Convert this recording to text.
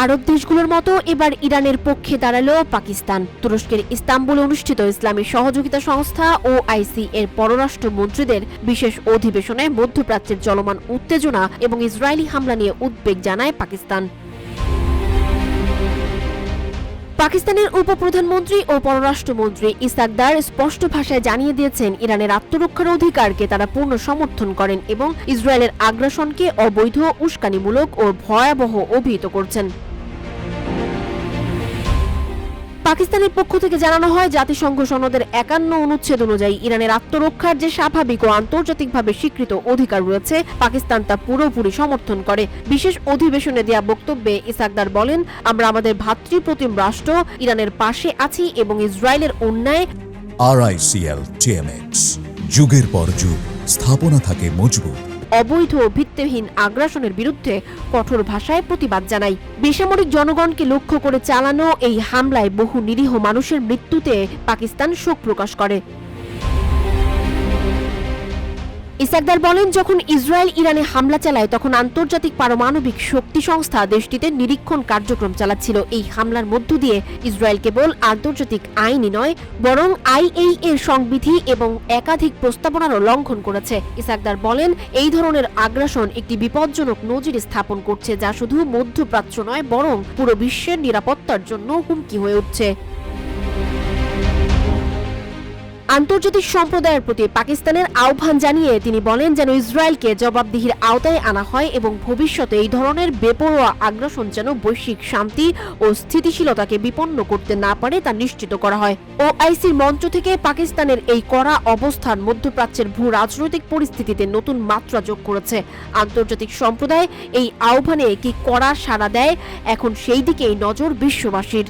আরব দেশগুলোর মতো এবার ইরানের পক্ষে দাঁড়ালো পাকিস্তান। তুরস্কের ইস্তাম্বুলে অনুষ্ঠিত ইসলামী সহযোগিতা সংস্থা OIC এর পররাষ্ট্র মন্ত্রীদের বিশেষ অধিবেশনে মধ্যপ্রাচ্যের চলমান উত্তেজনা এবং ইসরায়েলি হামলা নিয়ে উদ্বেগ জানায় পাকিস্তান। পাকিস্তানের উপপ্রধানমন্ত্রী ও পররাষ্ট্রমন্ত্রী ইসাক দার স্পষ্ট ভাষায় জানিয়ে দিয়েছেন, ইরানের আত্মরক্ষার অধিকারকে তারা পূর্ণ সমর্থন করেন এবং ইসরায়েলের আগ্রাসনকে অবৈধ, উস্কানিমূলক ও ভয়াবহ অভিহিত করছেন। পাকিস্তানের পক্ষ থেকে জানানো হয়, জাতিসংঘ সনদের 51 অনুচ্ছেদ অনুযায়ী ইরানের আত্মরক্ষার যে স্বাভাবিক ও আন্তর্জাতিকভাবে স্বীকৃত অধিকার রয়েছে, পাকিস্তান তা পুরোপুরি সমর্থন করে। বিশেষ অধিবেশনে দেয়া বক্তব্যে ইসাকদার বলেন, আমরা আমাদের ভ্রাতৃপ্রতিম রাষ্ট্র ইরানের পাশে আছি এবং ইসরায়েলের অন্যায় RICL TMX যুগের পর যুগ স্থাপনা থাকে মজবুত। অবৈধ ও ভিত্তিহীন আগ্রাসনের বিরুদ্ধে কঠোর ভাষায় প্রতিবাদ জানাই। বেসামরিক জনগণকে লক্ষ্য করে চালানো এই হামলায় বহু নিরীহ মানুষের মৃত্যুতে পাকিস্তান শোক প্রকাশ করে। ইসাকদার বলেন, যখন ইসরায়েল ইরানে হামলা চালায় তখন আন্তর্জাতিক পারমাণবিক শক্তি সংস্থা দেশটিতে নিরীক্ষণ কার্যক্রম চালাচ্ছিল। এই হামলার মধ্য দিয়ে ইসরায়েল কেবল আন্তর্জাতিক আইনই নয়, বরং IAEA এর সংবিধি এবং একাধিক প্রস্তাবনারও লঙ্ঘন করেছে। ইসাকদার বলেন, এই ধরনের আগ্রাসন একটি বিপজ্জনক নজির স্থাপন করছে, যা শুধু মধ্যপ্রাচ্য নয় বরং পুরো বিশ্বের নিরাপত্তার জন্য হুমকি হয়ে উঠছে। আন্তর্জাতিক সম্প্রদায়ের প্রতি পাকিস্তানের আহ্বান জানিয়ে তিনি বলেন, যেন ইসরায়েলকে জবাবদিহির আওতায় আনা হয় এবং ভবিষ্যতে এই ধরনের বেপরোয়া আগ্রাসন যেন বৈশ্বিক শান্তি ও স্থিতিশীলতাকে বিপন্ন করতে না পারে তা নিশ্চিত করা হয়। OICর মঞ্চ থেকে পাকিস্তানের এই কড়া অবস্থান মধ্যপ্রাচ্যের ভূ রাজনৈতিক পরিস্থিতিতে নতুন মাত্রা যোগ করেছে। আন্তর্জাতিক সম্প্রদায় এই আহ্বানে কি কড়া সাড়া দেয়, এখন সেই দিকেই নজর বিশ্ববাসীর।